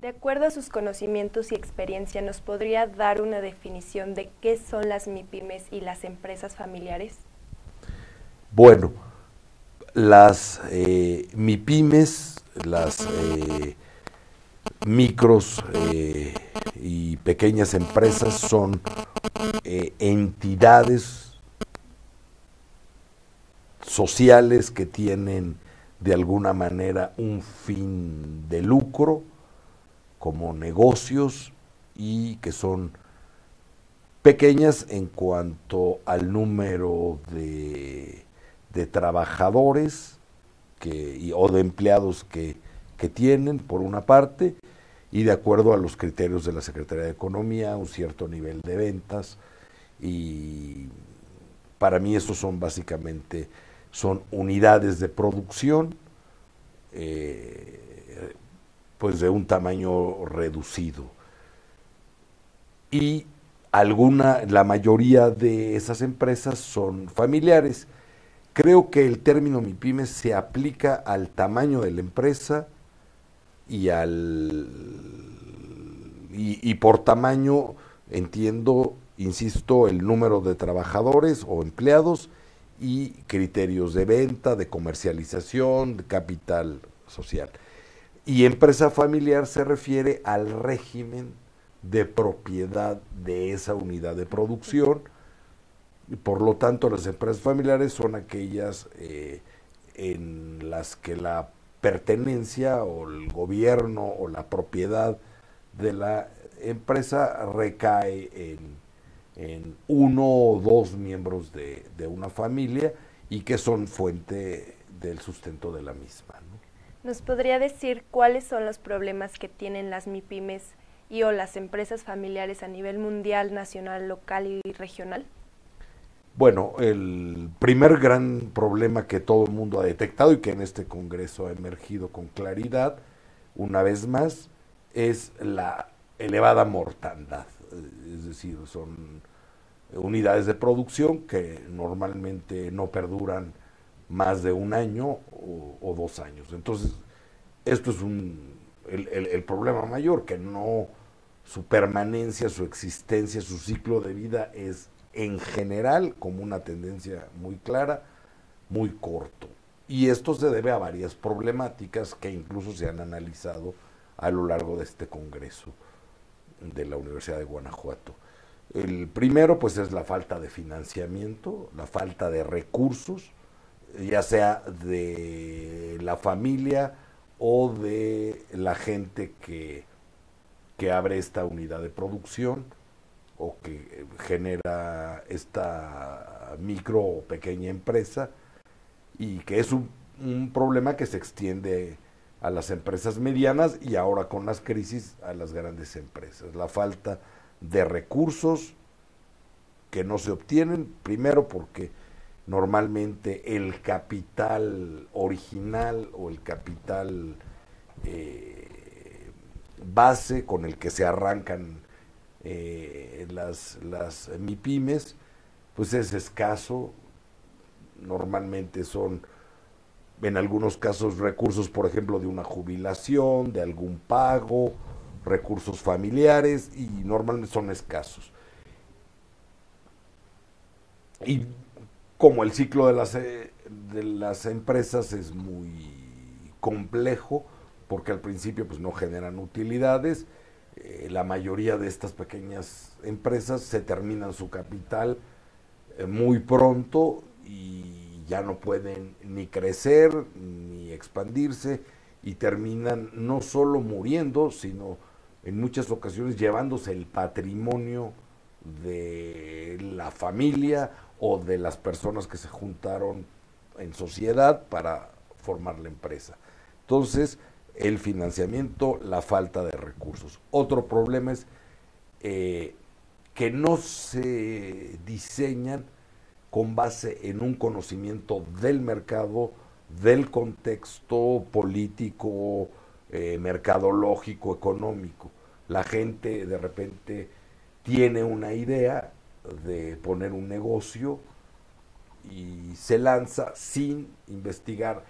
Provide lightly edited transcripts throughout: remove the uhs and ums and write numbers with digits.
De acuerdo a sus conocimientos y experiencia, ¿nos podría dar una definición de qué son las MIPYMES y las empresas familiares? Bueno, las MIPYMES, las micros y pequeñas empresas son entidades sociales que tienen de alguna manera un fin de lucro como negocios y que son pequeñas en cuanto al número de trabajadores o de empleados que tienen, por una parte, y de acuerdo a los criterios de la Secretaría de Economía, un cierto nivel de ventas, y para mí esos son básicamente son unidades de producción pues de un tamaño reducido. Y la mayoría de esas empresas son familiares. Creo que el término MIPYME se aplica al tamaño de la empresa y y por tamaño entiendo, insisto, el número de trabajadores o empleados y criterios de venta, de comercialización, de capital social. Y empresa familiar se refiere al régimen de propiedad de esa unidad de producción. Y por lo tanto, las empresas familiares son aquellas en las que la pertenencia o el gobierno o la propiedad de la empresa recae en uno o dos miembros de una familia y que son fuente del sustento de la misma, ¿no? ¿Nos podría decir cuáles son los problemas que tienen las MIPYMES y o las empresas familiares a nivel mundial, nacional, local y regional? Bueno, el primer gran problema que todo el mundo ha detectado y que en este Congreso ha emergido con claridad, una vez más, es la elevada mortandad. Es decir, son unidades de producción que normalmente no perduran más de un año o 2 años. Entonces, esto es el problema mayor, que no su permanencia, su existencia, su ciclo de vida es en general, como una tendencia muy clara, muy corto. Y esto se debe a varias problemáticas que incluso se han analizado a lo largo de este Congreso de la Universidad de Guanajuato. El primero, pues, es la falta de financiamiento, la falta de recursos, ya sea de la familia o de la gente que abre esta unidad de producción o que genera esta micro o pequeña empresa, y que es un problema que se extiende a las empresas medianas y ahora con las crisis a las grandes empresas. La falta de recursos que no se obtienen, primero porque normalmente el capital original o el capital base con el que se arrancan las MIPYMES, pues es escaso. Normalmente son, en algunos casos, recursos, por ejemplo, de una jubilación, de algún pago, recursos familiares, y normalmente son escasos. Y como el ciclo de las empresas es muy complejo, porque al principio pues no generan utilidades, la mayoría de estas pequeñas empresas se terminan su capital muy pronto y ya no pueden ni crecer ni expandirse, y terminan no solo muriendo, sino en muchas ocasiones llevándose el patrimonio de la familia o de las personas que se juntaron en sociedad para formar la empresa. Entonces, el financiamiento, la falta de recursos. Otro problema es que no se diseñan con base en un conocimiento del mercado, del contexto político, mercadológico, económico. La gente de repente tiene una idea de poner un negocio y se lanza sin investigar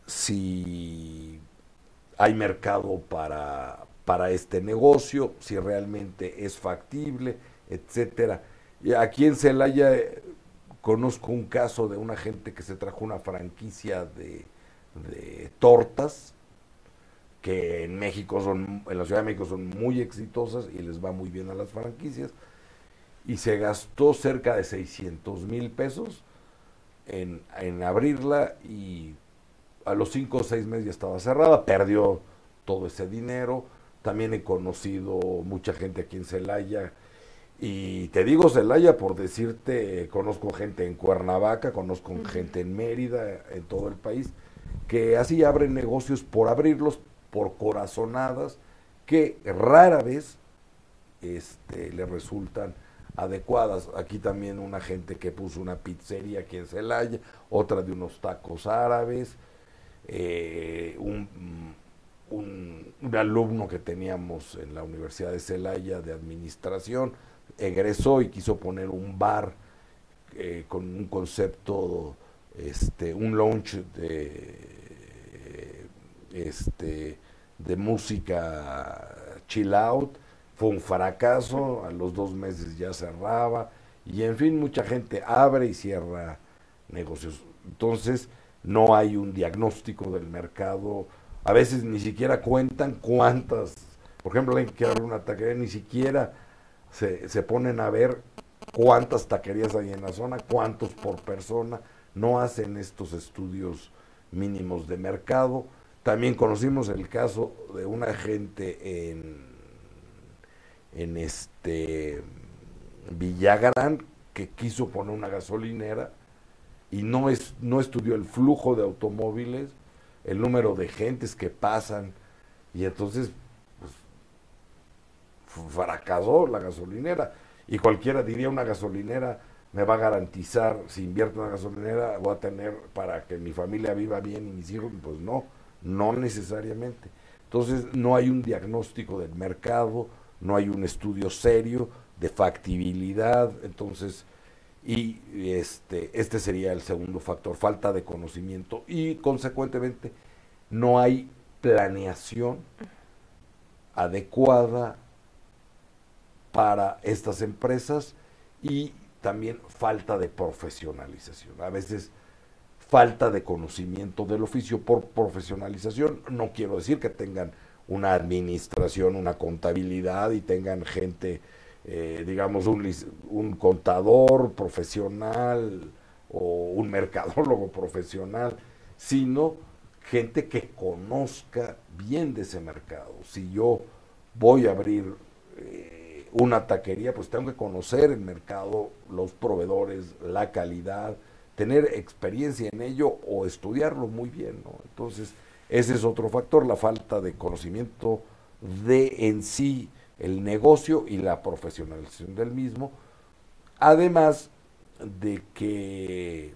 si hay mercado para este negocio, si realmente es factible, etcétera. Y aquí en Celaya conozco un caso de una gente que se trajo una franquicia de tortas que en México en la Ciudad de México son muy exitosas y les va muy bien a las franquicias, y se gastó cerca de 600,000 pesos en abrirla, y a los 5 o 6 meses ya estaba cerrada, perdió todo ese dinero. También he conocido mucha gente aquí en Celaya, y te digo Celaya por decirte, conozco gente en Cuernavaca, conozco gente en Mérida, en todo el país, que así abren negocios por abrirlos, por corazonadas, que rara vez le resultan adecuadas. Aquí también una gente que puso una pizzería aquí en Celaya, otra de unos tacos árabes, un alumno que teníamos en la Universidad de Celaya de administración egresó y quiso poner un bar con un concepto, un lounge de música chill out. Fue un fracaso, a los 2 meses ya cerraba, y en fin, mucha gente abre y cierra negocios. Entonces, no hay un diagnóstico del mercado, a veces ni siquiera cuentan cuántas, por ejemplo, alguien que quiere abrir una taquería, ni siquiera se ponen a ver cuántas taquerías hay en la zona, cuántos por persona, no hacen estos estudios mínimos de mercado. También conocimos el caso de una gente en Villagrán, que quiso poner una gasolinera y no estudió el flujo de automóviles, el número de gentes que pasan, y entonces pues, fracasó la gasolinera. Y cualquiera diría, una gasolinera me va a garantizar, si invierto en una gasolinera voy a tener para que mi familia viva bien y mis hijos. Pues no necesariamente. Entonces no hay un diagnóstico del mercado, no hay un estudio serio de factibilidad. Entonces, y este sería el segundo factor, falta de conocimiento, y consecuentemente no hay planeación adecuada para estas empresas, y también falta de profesionalización. A veces falta de conocimiento del oficio por profesionalización. No quiero decir que tengan una administración, una contabilidad y tengan gente, digamos, un contador profesional o un mercadólogo profesional, sino gente que conozca bien de ese mercado. Si yo voy a abrir una taquería, pues tengo que conocer el mercado, los proveedores, la calidad, tener experiencia en ello o estudiarlo muy bien, ¿no? Entonces, ese es otro factor, la falta de conocimiento de en sí el negocio y la profesionalización del mismo, además de que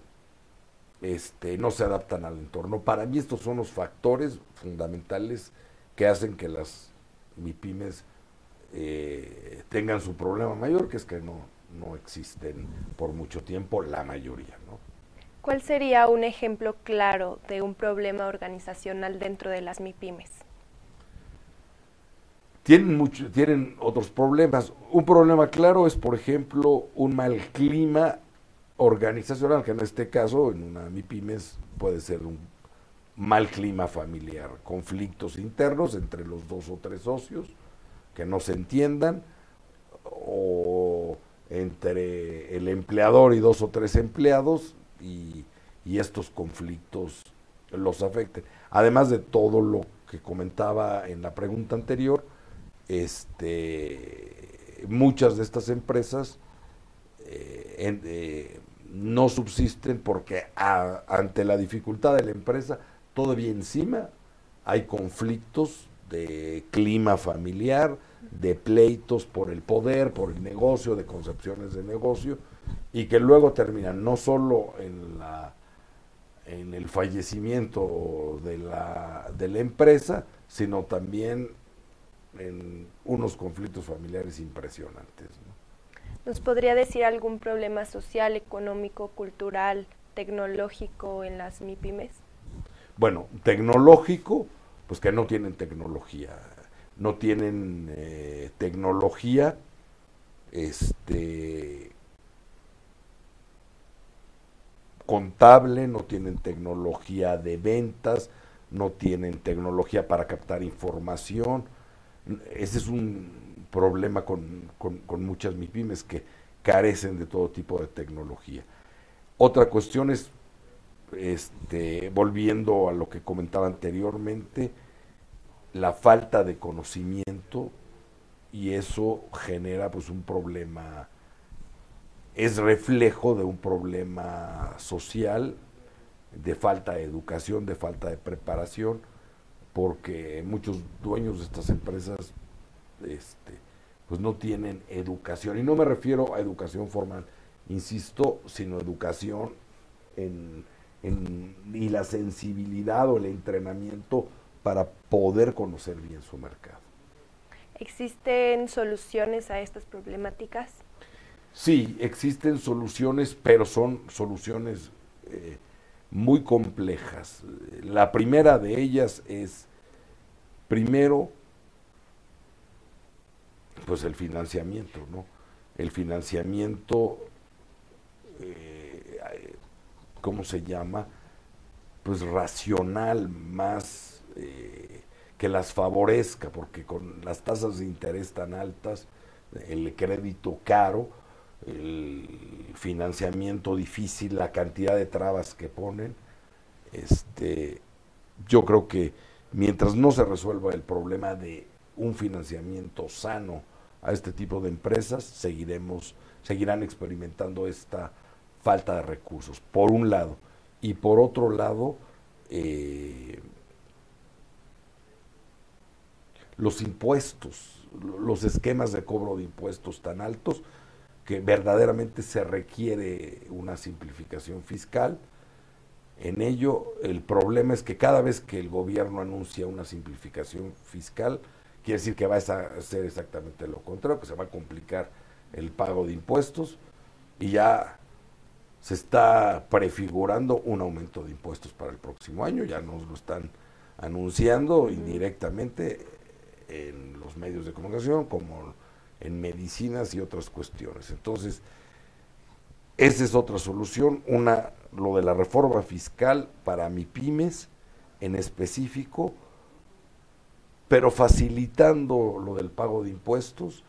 no se adaptan al entorno. Para mí estos son los factores fundamentales que hacen que las MIPYMES tengan su problema mayor, que es que no existen por mucho tiempo la mayoría, ¿no? ¿Cuál sería un ejemplo claro de un problema organizacional dentro de las MIPYMES? Tienen otros problemas. Un problema claro es, por ejemplo, un mal clima organizacional, que en este caso, en una MIPYMES, puede ser un mal clima familiar, conflictos internos entre los 2 o 3 socios que no se entiendan, o entre el empleador y 2 o 3 empleados, y estos conflictos los afecten. Además de todo lo que comentaba en la pregunta anterior, muchas de estas empresas no subsisten porque ante la dificultad de la empresa, todavía encima hay conflictos de clima familiar, de pleitos por el poder, por el negocio, de concepciones de negocio, y que luego terminan no solo en el fallecimiento de la empresa, sino también en unos conflictos familiares impresionantes, ¿no? ¿Nos podría decir algún problema social, económico, cultural, tecnológico en las MIPYMES? Bueno, tecnológico, pues que no tienen tecnología. no tienen tecnología, contable, no tienen tecnología de ventas, no tienen tecnología para captar información. Ese es un problema con muchas MIPYMES que carecen de todo tipo de tecnología. Otra cuestión es, volviendo a lo que comentaba anteriormente, la falta de conocimiento, y eso genera pues un problema, es reflejo de un problema social, de falta de educación, de falta de preparación, porque muchos dueños de estas empresas pues no tienen educación, y no me refiero a educación formal, insisto, sino educación y la sensibilidad o el entrenamiento para poder conocer bien su mercado. ¿Existen soluciones a estas problemáticas? Sí, existen soluciones, pero son soluciones muy complejas. La primera de ellas es, primero, pues el financiamiento, ¿no? El financiamiento, ¿cómo se llama? Pues racional, más que las favorezca, porque con las tasas de interés tan altas, el crédito caro, el financiamiento difícil, la cantidad de trabas que ponen, yo creo que mientras no se resuelva el problema de un financiamiento sano a este tipo de empresas, seguirán experimentando esta falta de recursos, por un lado. Y por otro lado, los impuestos, los esquemas de cobro de impuestos tan altos, que verdaderamente se requiere una simplificación fiscal. En ello, el problema es que cada vez que el gobierno anuncia una simplificación fiscal, quiere decir que va a hacer exactamente lo contrario, que se va a complicar el pago de impuestos, y ya se está prefigurando un aumento de impuestos para el próximo año, ya nos lo están anunciando indirectamente en los medios de comunicación, como en medicinas y otras cuestiones. Entonces, esa es otra solución, lo de la reforma fiscal para MIPYMES en específico, pero facilitando lo del pago de impuestos,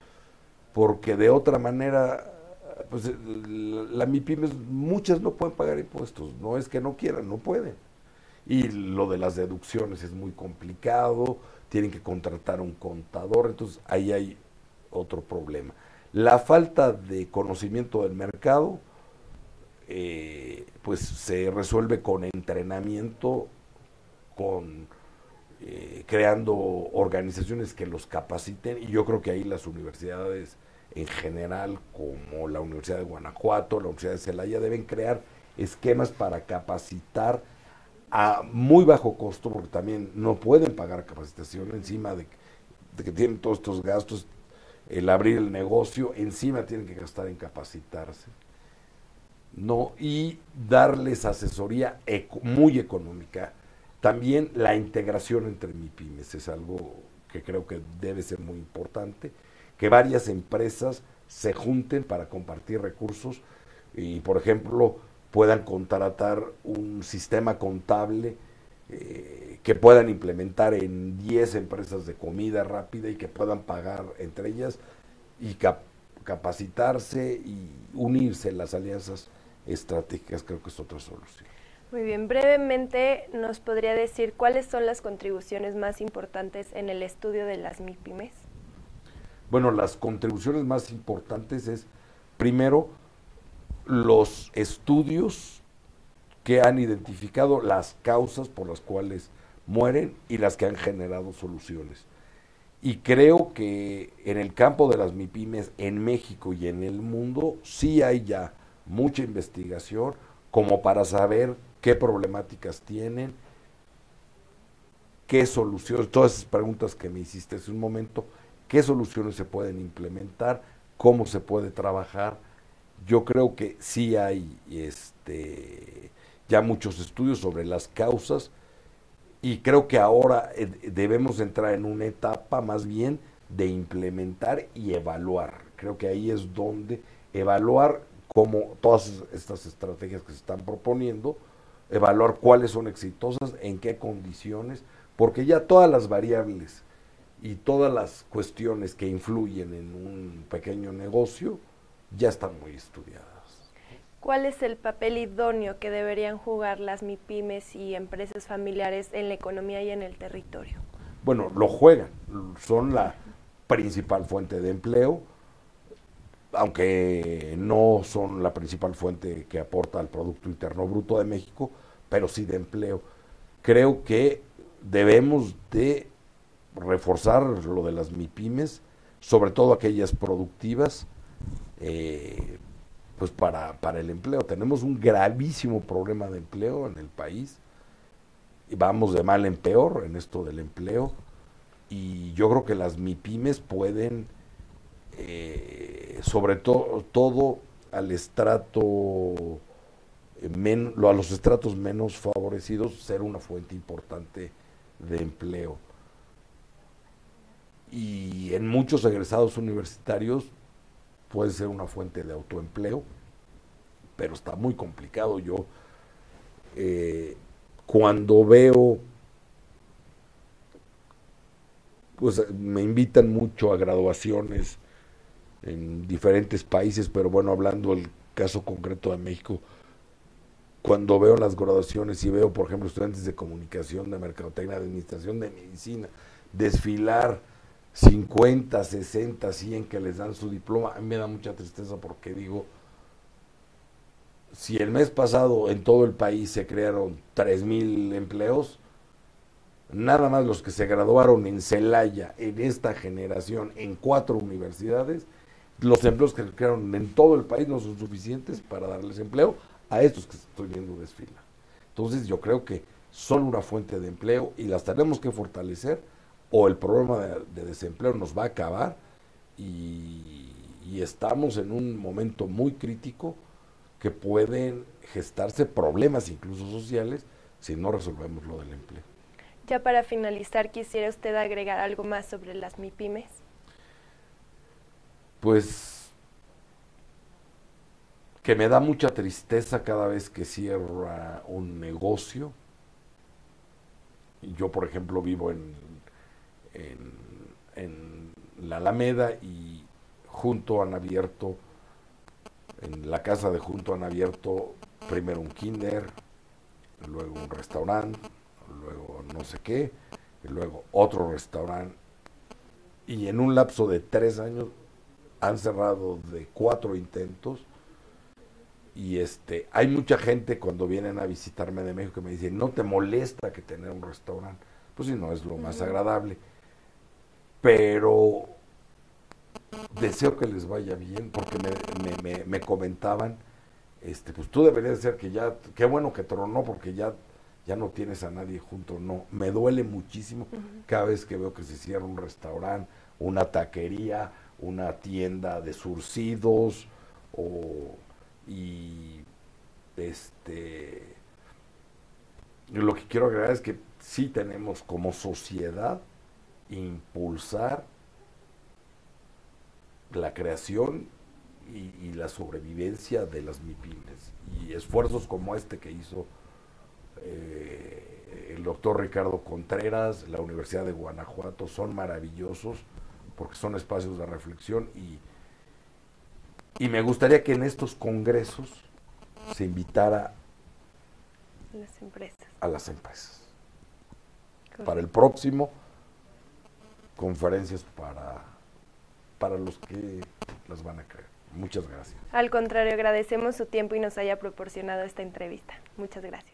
porque de otra manera, pues la MIPYMES, muchas no pueden pagar impuestos, no es que no quieran, no pueden. Y lo de las deducciones es muy complicado, tienen que contratar un contador, entonces ahí hay otro problema. La falta de conocimiento del mercado, pues se resuelve con entrenamiento, con creando organizaciones que los capaciten, y yo creo que ahí las universidades en general, como la Universidad de Guanajuato, la Universidad de Celaya, deben crear esquemas para capacitar a muy bajo costo, porque también no pueden pagar capacitación encima de que tienen todos estos gastos, el abrir el negocio, encima tienen que gastar en capacitarse, ¿no? Y darles asesoría muy económica. También la integración entre MIPYMES es algo que creo que debe ser muy importante, que varias empresas se junten para compartir recursos y, por ejemplo, puedan contratar un sistema contable que puedan implementar en 10 empresas de comida rápida y que puedan pagar entre ellas y capacitarse y unirse en las alianzas estratégicas, creo que es otra solución. Muy bien, brevemente nos podría decir cuáles son las contribuciones más importantes en el estudio de las MIPYMES. Bueno, las contribuciones más importantes es, primero, los estudios que han identificado las causas por las cuales mueren y las que han generado soluciones. Y creo que en el campo de las MIPYMES en México y en el mundo sí hay ya mucha investigación como para saber qué problemáticas tienen, qué soluciones, todas esas preguntas que me hiciste hace un momento, qué soluciones se pueden implementar, cómo se puede trabajar. Yo creo que sí hay ya muchos estudios sobre las causas Y creo que ahora debemos entrar en una etapa más bien de implementar y evaluar. Creo que ahí es donde evaluar cómo todas estas estrategias que se están proponiendo, evaluar cuáles son exitosas, en qué condiciones, porque ya todas las variables y todas las cuestiones que influyen en un pequeño negocio ya están muy estudiadas. ¿Cuál es el papel idóneo que deberían jugar las MIPYMES y empresas familiares en la economía y en el territorio? Bueno, lo juegan, son la principal fuente de empleo, aunque no son la principal fuente que aporta al Producto Interno Bruto de México, pero sí de empleo. Creo que debemos de reforzar lo de las MIPYMES, sobre todo aquellas productivas, pues para el empleo. Tenemos un gravísimo problema de empleo en el país, y vamos de mal en peor en esto del empleo, y yo creo que las MIPYMES pueden, sobre todo al estrato, a los estratos menos favorecidos, ser una fuente importante de empleo. Y en muchos egresados universitarios puede ser una fuente de autoempleo, pero está muy complicado. Yo, cuando veo, pues me invitan mucho a graduaciones en diferentes países, pero bueno, hablando del caso concreto de México, cuando veo las graduaciones y veo, por ejemplo, estudiantes de comunicación, de mercadotecnia, de administración, de medicina, desfilar 50, 60, 100 que les dan su diploma, a mí me da mucha tristeza porque digo, si el mes pasado en todo el país se crearon 3,000 empleos, nada más los que se graduaron en Celaya, en esta generación, en 4 universidades, los empleos que se crearon en todo el país no son suficientes para darles empleo a estos que estoy viendo desfilar. Entonces yo creo que son una fuente de empleo y las tenemos que fortalecer, o el problema de desempleo nos va a acabar, y estamos en un momento muy crítico que pueden gestarse problemas incluso sociales si no resolvemos lo del empleo. Ya para finalizar, ¿quisiera usted agregar algo más sobre las MIPYMES? Pues que me da mucha tristeza cada vez que cierra un negocio. Yo, por ejemplo, vivo en la Alameda, y junto han abierto, en la casa de junto han abierto primero un kinder, luego un restaurante, luego no sé qué, y luego otro restaurante, y en un lapso de 3 años han cerrado de 4 intentos. Y hay mucha gente cuando vienen a visitarme de México que me dice, ¿no te molesta que tener un restaurante? Pues sí, no es lo más agradable, pero deseo que les vaya bien, porque me comentaban, pues tú deberías ser que ya, qué bueno que tronó, porque ya no tienes a nadie junto. No, me duele muchísimo cada vez que veo que se cierra un restaurante, una taquería, una tienda de surcidos, y lo que quiero agregar es que sí tenemos como sociedad impulsar la creación y la sobrevivencia de las MIPYMES, y esfuerzos como este que hizo el doctor Ricardo Contreras, la Universidad de Guanajuato, son maravillosos porque son espacios de reflexión, y me gustaría que en estos congresos se invitara a las empresas. Para el próximo, conferencias para los que las van a creer. Muchas gracias. Al contrario, agradecemos su tiempo y nos haya proporcionado esta entrevista. Muchas gracias.